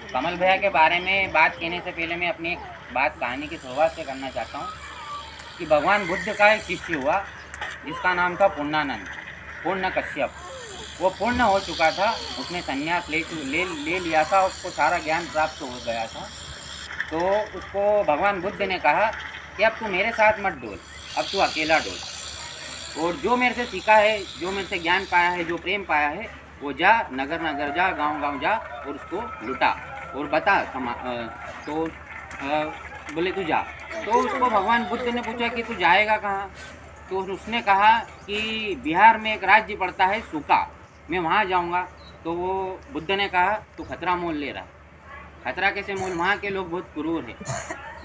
कमल भैया के बारे में बात कहने से पहले मैं अपनी एक बात कहानी की शुरुआत से करना चाहता हूँ कि भगवान बुद्ध का एक शिष्य हुआ जिसका नाम था पूर्णानंद, पूर्ण कश्यप। वो पूर्ण हो चुका था, उसने संन्यास ले लिया था, उसको सारा ज्ञान प्राप्त हो गया था। तो उसको भगवान बुद्ध ने कहा कि अब तू मेरे साथ मत डोल, अब तू अकेला डोल, और जो मेरे से सीखा है, जो मेरे से ज्ञान पाया है, जो प्रेम पाया है, वो जा नगर नगर जा, गांव गांव जा और उसको लुटा और बता तो बोले तू जा। तो उसको भगवान बुद्ध ने पूछा कि तू जाएगा कहाँ। तो उसने कहा कि बिहार में एक राज्य पड़ता है सूखा, मैं वहाँ जाऊँगा। तो वो बुद्ध ने कहा तू खतरा मोल ले रहा है। खतरा कैसे मोल? वहाँ के लोग बहुत क्रूर हैं,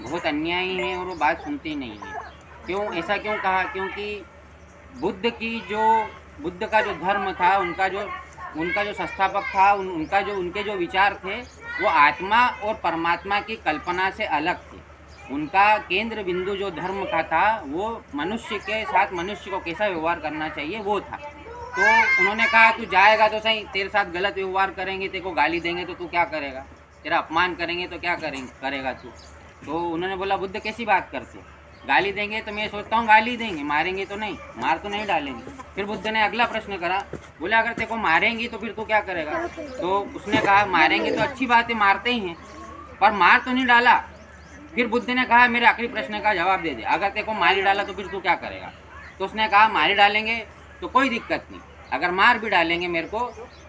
बहुत अन्यायी हैं और वो बात सुनते ही नहीं हैं। क्यों ऐसा क्यों कहा? क्योंकि बुद्ध का जो धर्म था, उनका जो संस्थापक था, उनके जो विचार थे, वो आत्मा और परमात्मा की कल्पना से अलग थे। उनका केंद्र बिंदु जो धर्म का था, वो मनुष्य के साथ मनुष्य को कैसा व्यवहार करना चाहिए वो था। तो उन्होंने कहा तू जाएगा तो सही, तेरे साथ गलत व्यवहार करेंगे, तेरे को गाली देंगे तो तू क्या करेगा? तेरा अपमान करेंगे तो क्या करेगा तू? तो उन्होंने बोला बुद्ध कैसी बात करते, गाली देंगे तो मैं सोचता हूँ गाली देंगे, मारेंगे तो नहीं, मार तो नहीं डालेंगे। फिर बुद्ध ने अगला प्रश्न करा, बोले अगर तेरे को मारेंगी तो फिर तू क्या करेगा? तो उसने कहा मारेंगे तो अच्छी बात है, मारते ही हैं, पर मार तो नहीं डाला। फिर बुद्ध ने कहा मेरे आखिरी प्रश्न का जवाब दे दे, अगर तेरे को मार ही डाला तो फिर तू क्या करेगा? तो उसने कहा मार ही डालेंगे तो कोई दिक्कत नहीं, अगर मार भी डालेंगे मेरे को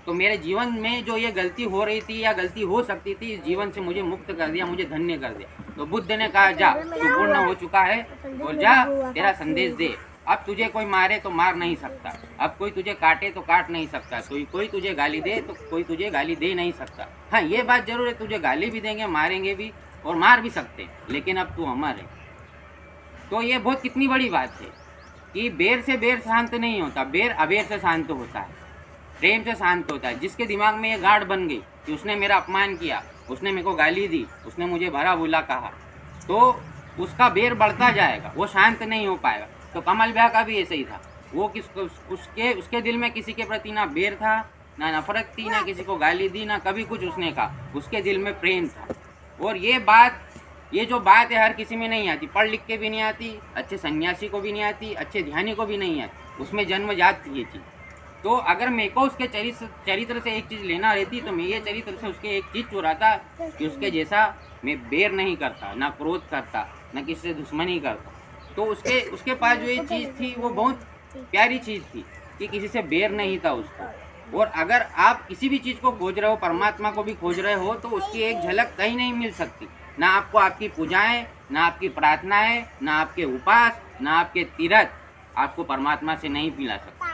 तो मेरे जीवन में जो ये गलती हो रही थी या गलती हो सकती थी, इस जीवन से मुझे मुक्त कर दिया, मुझे धन्य कर दिया। तो बुद्ध ने कहा जा, तू पूर्ण हो चुका है और जा, तेरा संदेश दे। अब तुझे कोई मारे तो मार नहीं सकता, अब कोई तुझे काटे तो काट नहीं सकता, कोई तुझे गाली दे तो कोई तुझे गाली दे नहीं सकता। हाँ ये बात जरूर है, तुझे गाली भी देंगे, मारेंगे भी और मार भी सकते, लेकिन अब तू अमर है। तो ये बहुत कितनी बड़ी बात है कि बेर से बेर शांत नहीं होता, बेर अबेर से शांत होता है, प्रेम से शांत होता है। जिसके दिमाग में ये गाढ़ बन गई कि उसने मेरा अपमान किया, उसने मेरे को गाली दी, उसने मुझे भला बुरा कहा, तो उसका बेर बढ़ता जाएगा, वो शांत नहीं हो पाएगा। तो कमल भैया का भी ऐसे ही था, वो उसके दिल में किसी के प्रति ना बेर था, ना नफरत थी, ना किसी को गाली दी, ना कभी कुछ उसने कहा, उसके दिल में प्रेम था। और ये जो बात है हर किसी में नहीं आती, पढ़ लिख के भी नहीं आती, अच्छे सन्यासी को भी नहीं आती, अच्छे ध्यानी को भी नहीं आती, उसमें जन्मजात थी ये चीज़। तो अगर मेरे को उसके चरित्र से एक चीज़ लेना रहती तो मैं ये चरित्र से उसके एक चीज़ चुराता कि उसके जैसा मैं बेर नहीं करता, ना क्रोध करता, ना किसी से दुश्मनी करता। तो उसके पास जो ये चीज़ थी वो बहुत प्यारी चीज़ थी कि किसी से बेर नहीं था उसको। और अगर आप किसी भी चीज़ को खोज रहे हो, परमात्मा को भी खोज रहे हो, तो उसकी एक झलक कहीं नहीं मिल सकती। ना आपको आपकी पूजाएं, ना आपकी प्रार्थनाएं, ना आपके उपास, ना आपके तीर्थ आपको परमात्मा से नहीं मिला सकते।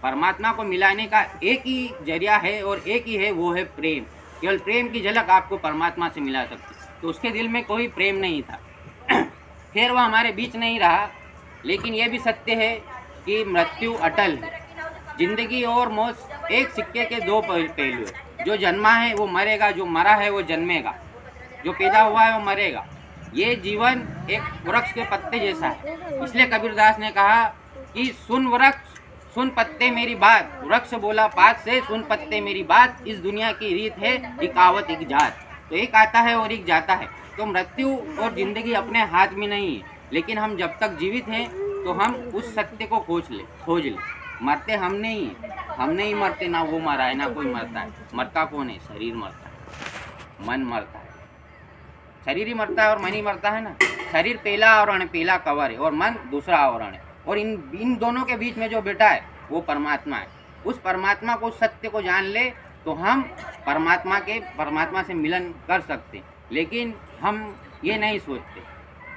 परमात्मा को मिलाने का एक ही जरिया है और एक ही है, वो है प्रेम। केवल प्रेम की झलक आपको परमात्मा से मिला सकती। तो उसके दिल में कोई प्रेम नहीं था। फिर वह हमारे बीच नहीं रहा, लेकिन यह भी सत्य है कि मृत्यु अटल है। जिंदगी और मौत एक सिक्के के दो पहलू है। जो जन्मा है वो मरेगा, जो मरा है वो जन्मेगा, जो पैदा हुआ है वो मरेगा। ये जीवन एक वृक्ष के पत्ते जैसा है। इसलिए कबीरदास ने कहा कि सुन वृक्ष सुन पत्ते मेरी बात, वृक्ष बोला पात से, सुन पत्ते मेरी बात, इस दुनिया की रीत है एक आवत एक जात। तो एक आता है और एक जाता है। तो मृत्यु और जिंदगी अपने हाथ में नहीं है, लेकिन हम जब तक जीवित हैं तो हम उस सत्य को खोज ले। मरते हम नहीं मरते, ना वो मरा है ना कोई मरता है। मरता कौन है? शरीर मरता है, मन मरता है। शरीर ही मरता है और मन ही मरता है ना। शरीर पहला आवरण है, पहला कवर है, और मन दूसरा आवरण है। और इन दोनों के बीच में जो बैठा है वो परमात्मा है। उस परमात्मा को, सत्य को जान ले तो हम परमात्मा से मिलन कर सकते। लेकिन हम ये नहीं सोचते।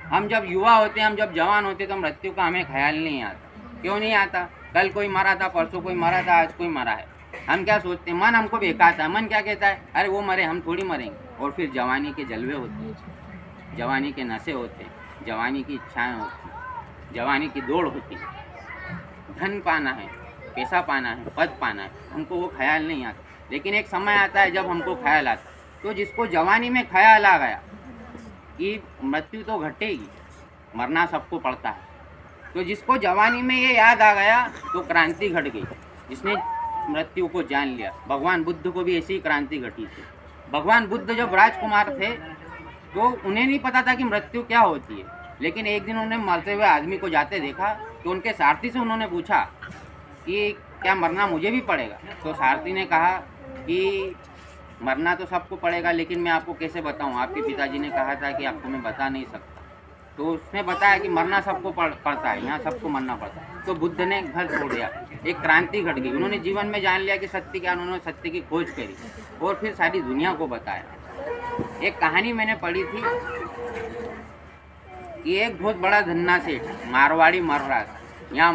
हम जब युवा होते हैं, हम जब जवान होते तो मृत्यु का हमें ख्याल नहीं आता। क्यों नहीं आता? कल कोई मरा था, परसों कोई मरा था, आज कोई मरा है। हम क्या सोचते हैं? मन हमको बहकाता है। मन क्या कहता है? अरे वो मरे, हम थोड़ी मरेंगे। और फिर जवानी के जलवे होते हैं, जवानी के नशे होते हैं, जवानी की इच्छाएं होती हैं, जवानी की दौड़ होती है। धन पाना है, पैसा पाना है, पद पाना है, हमको वो ख्याल नहीं आता। लेकिन एक समय आता है जब हमको ख्याल आता। तो जिसको जवानी में ख्याल आ गया कि मृत्यु तो घटेगी, मरना सबको पड़ता है, तो जिसको जवानी में ये याद आ गया तो क्रांति घट गई, जिसने मृत्यु को जान लिया। भगवान बुद्ध को भी ऐसी क्रांति घटी थी। भगवान बुद्ध जब राजकुमार थे तो उन्हें नहीं पता था कि मृत्यु क्या होती है, लेकिन एक दिन उन्होंने मरते हुए आदमी को जाते देखा तो उनके सारथी से उन्होंने पूछा कि क्या मरना मुझे भी पड़ेगा। तो सारथी ने कहा कि मरना तो सबको पड़ेगा, लेकिन मैं आपको कैसे बताऊं, आपके पिताजी ने कहा था कि आपको मैं बता नहीं सकता। तो उसने बताया कि मरना सबको पड़ता है, यहाँ सबको मरना पड़ता है। तो बुद्ध ने घर छोड़ दिया, एक क्रांति घट गई। उन्होंने जीवन में जान लिया कि सत्य क्या, उन्होंने सत्य की खोज करी और फिर सारी दुनिया को बताया। एक कहानी मैंने पढ़ी थी कि एक बहुत बड़ा धन्ना सेठ मारवाड़ी मर रहा था। यहाँ